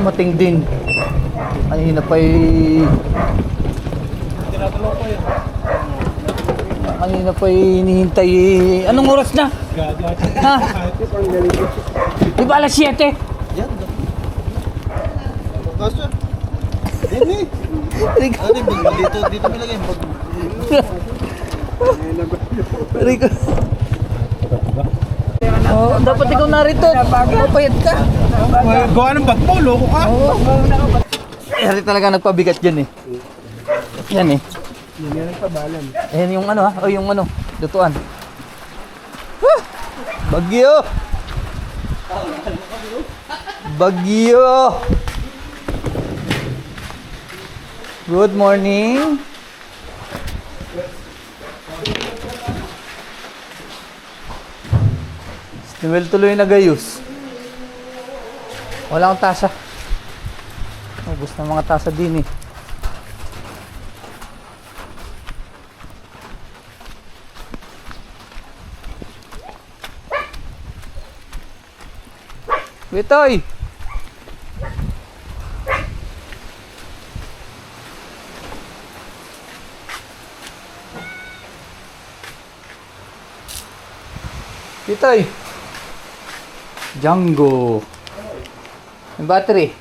Mating din. Kanina pa Tinatulog ko yun. Kanina pa hinihintay Anong oras na? Ha? Di ba alas 7? Yan. Kaso. Dini. Dito nilagay. Rico. Oh, dapat ikaw narito. Mapayat ka. Gawa ng bag mo, loko ka. Hari talaga nagpabigat dyan eh. Yan eh. Yan yung nagpabalan. Ayan yung ano ha. O yung ano. Lutuan. Huh! Bagyo! Bagyo! Good morning. Noel tuloy nagayos. Wala akong tasa. Ubus na mga tasa din eh. Bitoy! Bitoy! Django. May battery.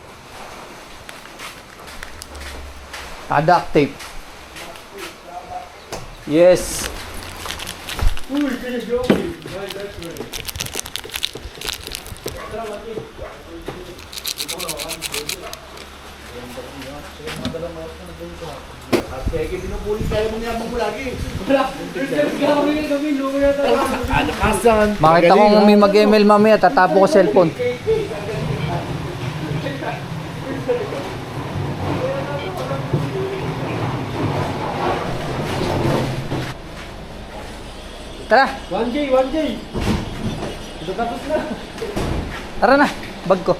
Duct tape. Yes. Makita kong may mag-ML mamaya, tatapo ko cellphone. Tara! 1J. Tapos na. Tara na! Bag ko.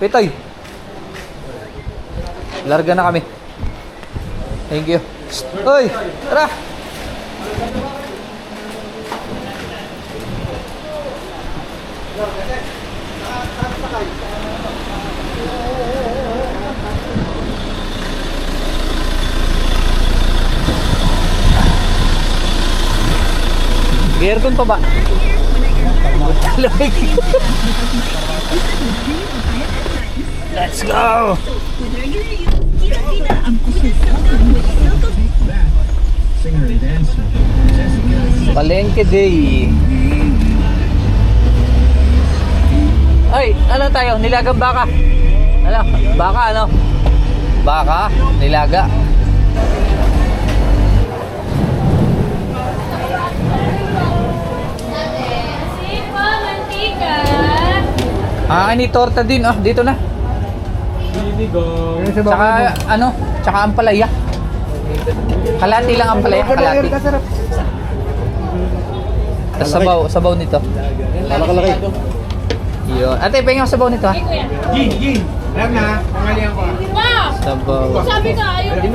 Pitoy! Larga na kami. Thank you. Hoy! Tara! Aircon pa ba? Let's go! Palengke Day. Ay, ano tayo? Nilagang baka. Ano? Baka ano? Baka? Nilaga. Ni torta din. Ah, dito na. Tsaka ano? Tsaka ampalaya. Kalati lang ampalaya. Kalati. Tapos sabaw nito. Kalaki. Yun. Ate, pahingin ko sabaw nito ha. Gin. Alam na, pangalihan ko. Sabaw. Sabi ka, ayaw ko.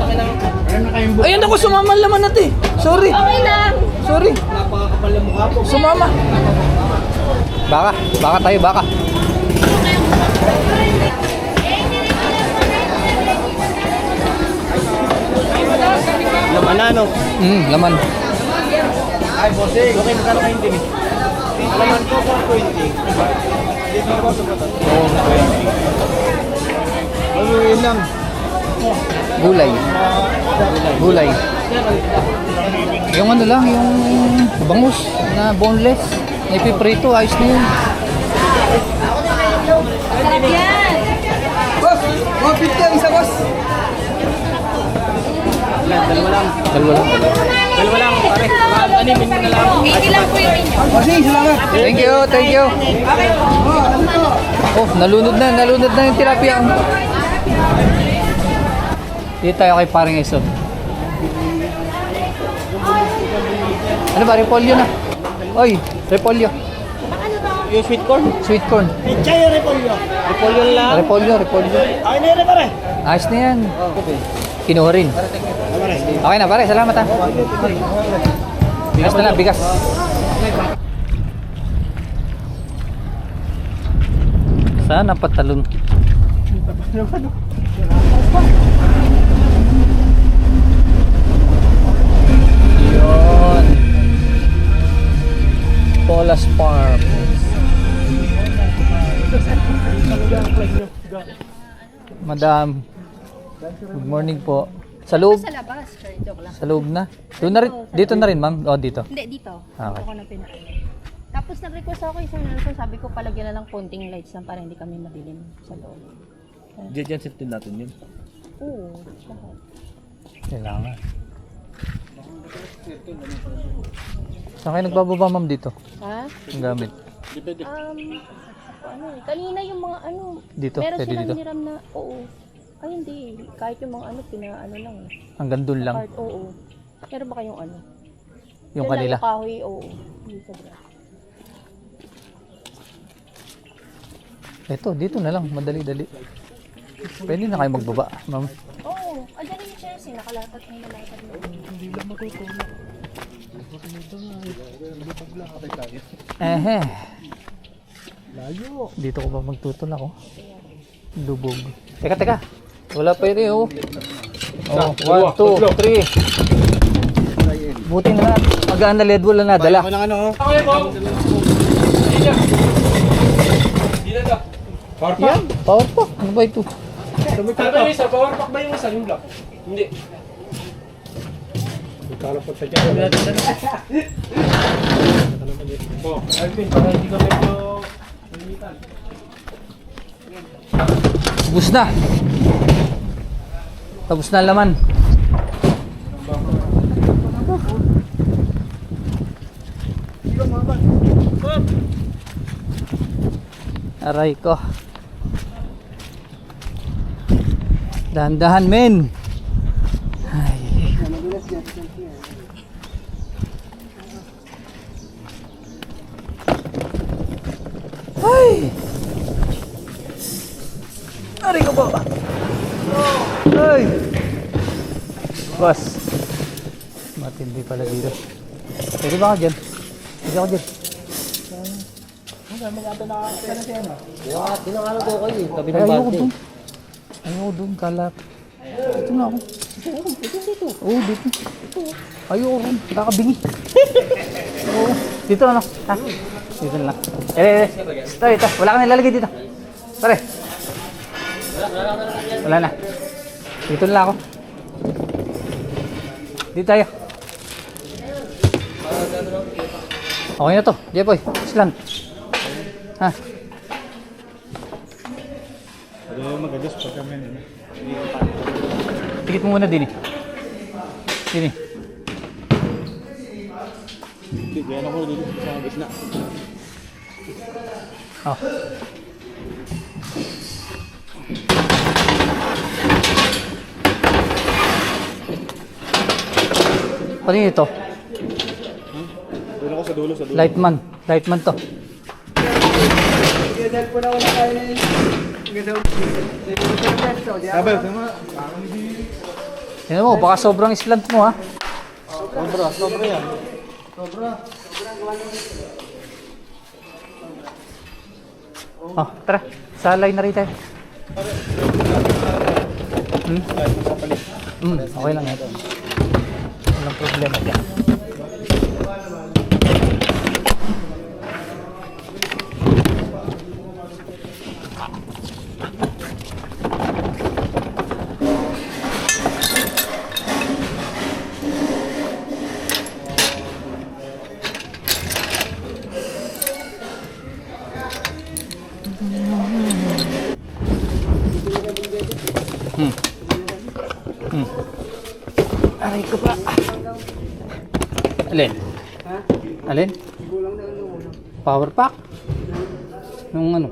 Alam na kayong Ayun ako, sumama naman ate. Sorry. Okay lang. Sorry. napakakapal ng mukha po. Sumama. Baka tayo, baka. Laman na, no? Laman. Ay, bossing. Okay, magkano kayo din eh? Alaman ko 420. Dito ako sa batas. 420. Ano yun lang? Gulay. Yung ano lang, yung bangus na boneless. Na ipiprito, ayos na yun. Sarap yan. Boss! 150 ang isa, boss! Dalawa lang, pare. Animin mo na lang. 80 lang po yung inyo. Bossing, salamat! Thank you. Oh, nalunod na yung tilapia. Dito tayo kay paring Isod. Ano ba, repolyo na? Oy, repolyo. Yung sweet corn? Sweet corn. Pichay yung repolyo. Repolyo lang. Repolyo. Ay, na yun, pare. Ayos na yan. Kinuha rin. Okay na pare, salamat ha. Bigas na lang, bigas. Sana patalon. Yun. Polas Farm. Madam. Good morning po. Sa loob? Sa labas. Sure, joke lang. Sa loob na? Doon na rin? Dito na rin, ma'am? O, dito. Hindi, dito. Okay. Ako na pinaano. Tapos nag-request ako isang nurse, sabi ko palagyan na lang konting lights lang para hindi kami madilim sa loob. Diyan set din natin yun. Oo, lahat. Kailangan. Saan kayo nagbababa, ma'am, dito? Ha? Ang gamit. Ano eh, kanina yung mga ano, Dito? meron Pwede silang dito? hiram na, oo. Ay hindi, kahit yung mga ano, pinaano lang eh. Hanggang doon lang. Part, oo. Meron ba kayong ano? Yung Yan lang, kanila. yung kahoy, oo. Hindi sobra. Ito, dito na lang. Madali-dali. Pwede na kayo magbaba, ma'am. Oo, andyan yung Chelsea, nakalatag na nalatag na. Hindi lang matutulog. Ehe. Layo. Dito ko ba magtutol ako? Lubog. Teka. Wala pa yun eh, oh. Oh, 1, 2, 3. Buti na magaan na LED wala na dala. Ako ng ano, oh. Power pack? Yan, power pack. Ano ba ito? Ano ba yung isa? Power pack ba yung isa? Yung block? Hindi. Kalapot sa dyan. Oh, Alvin, para hindi ka medyo limitan. Ubus na. Tapos na ang laman. Aray ko. Dahan-dahan, men. Ay. Ay. Aray ko po. Ay. Bas. Matindi pala dito. Pwede ba ako dyan? Pwede ako dyan. Dinakala ko kayo eh. Tabi Ay, ayoko dun. Ayoko dun, kalap. Dito na ako. Dito. Oo, dito. Ayoko rin, kakabingi. Oo, dito na. Ha? Dito na lang. Ito. Wala ka nilalagay dito. Pare. Wala na. Dito na lang ako. Dito tayo. Okay na to. Jepoy, island. Ha? Ano yung mag-adjust pag kami nila? Tikit mo muna din eh. Din eh. Diyan ako dito sa gitna. Oh. Ano yun ito? Doon ako sa dulo, Lightman. Lightman to. Sabay, sama. Tingnan mo, baka sobrang island mo ha. Sobra yan. Oh, tara. Salay na rin tayo. Okay lang ito. Walang problema dyan. Aray ko pa. Alin? Alin? Power pack? Nung ano?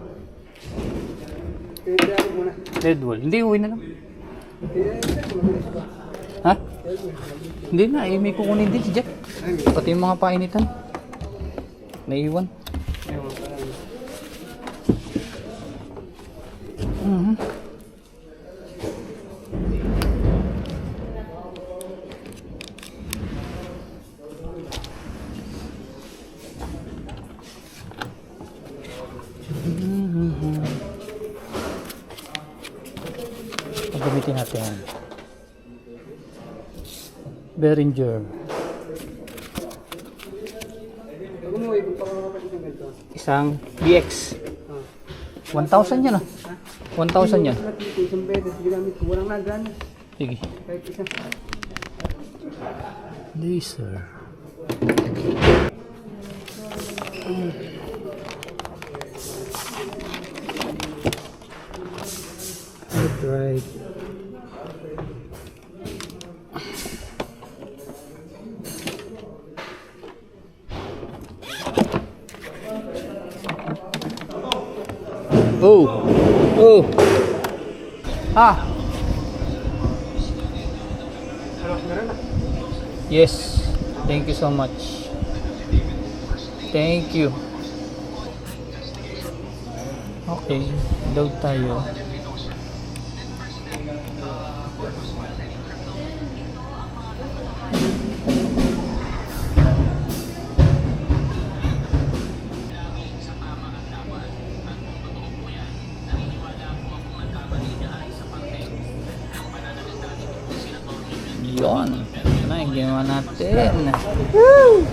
Red wall. Hindi, uwi na lang. Ha? Hindi na, eh, may kukunin din si Jack. Pati yung mga painitan. Naiwan. gamitin natin. Behringer. Isang BX. 1,000 yan ah. 1,000 yan. Isang beses ginamit ko, walang nagana. Sige. Kahit isa. Laser. Right. Oh. Oh. Ah. Yes. Thank you so much. Thank you. Okay. Load tayo. Yun. Ito na yung ginawa natin. Woo!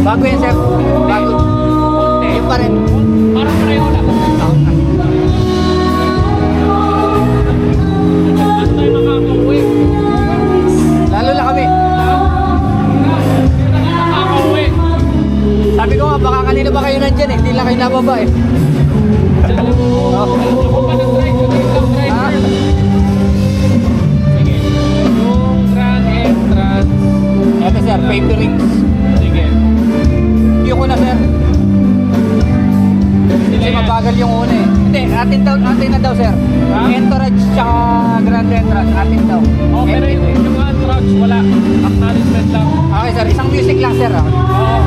Bago yan, sir. Bago. Yung pa rin. Parang pareho lang. Lalo na kami. Sabi ko nga, baka kanina ba kayo nandyan eh. Hindi lang kayo nababa eh. Ito sir, paper rings. Sige. Yung una sir. Kasi mabagal yung una eh. Hindi, atin na daw sir. Entourage tsaka grand entrance, atin daw. Oh, pero yung entourage wala. Acknowledgement lang. Okay sir, isang music lang sir ah. Oo.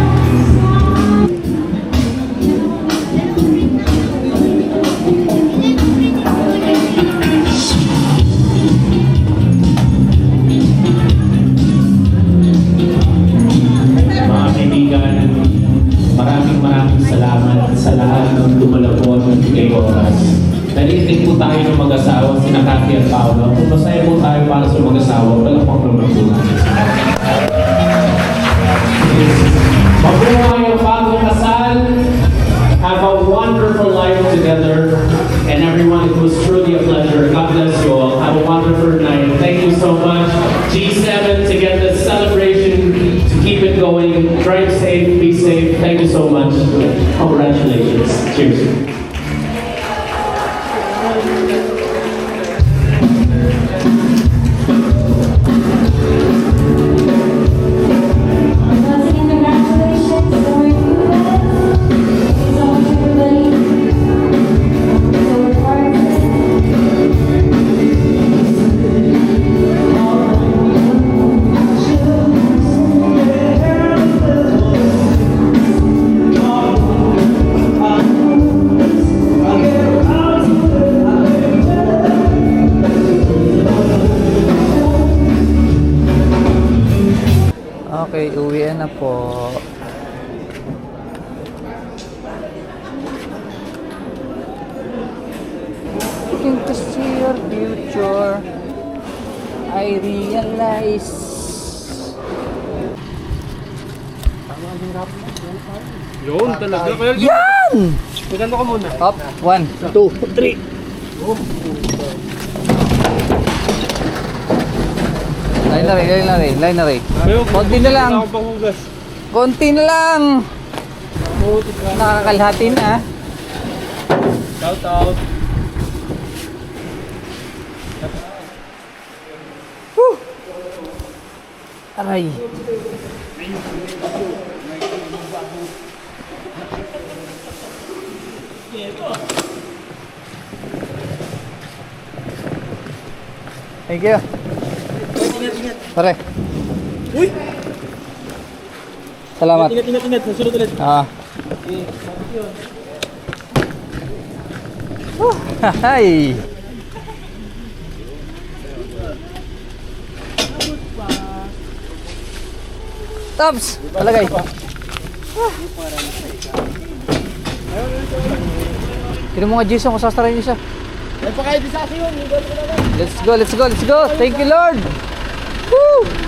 Mga kaibigan, maraming salamat sa lahat ng lumalabot kay oras. Nalilig po tayo ng mag-asawa, sina Cathy at Paolo. Kung masaya po tayo para sa mag-asawa, palakpak naman po natin. Mabuhay ang bagong kasal. Have a wonderful life together. And everyone, it was truly a pleasure. God bless you all. Have a wonderful night. Thank you so much. G7 to get this celebration, to keep it going. Drive safe, be safe. Thank you so much. Congratulations. Cheers. Starting to see your future, I realize. Yun talaga. Kaya Yan! maganda ka muna. Up, 1, 2, 3. Line na rin. Konti na lang. Ako panghugas. Konti na lang. Nakakalhati na. Shout out. Aray. Thank you. Pare. Uy! Salamat. Ingat. Susunod ulit. Ah. Hi. Tops, talagay. Kino mga Jason kung sasarayin niyo siya. Ay, pakain din sa akin yun. Let's go. Thank you, Lord. Woo!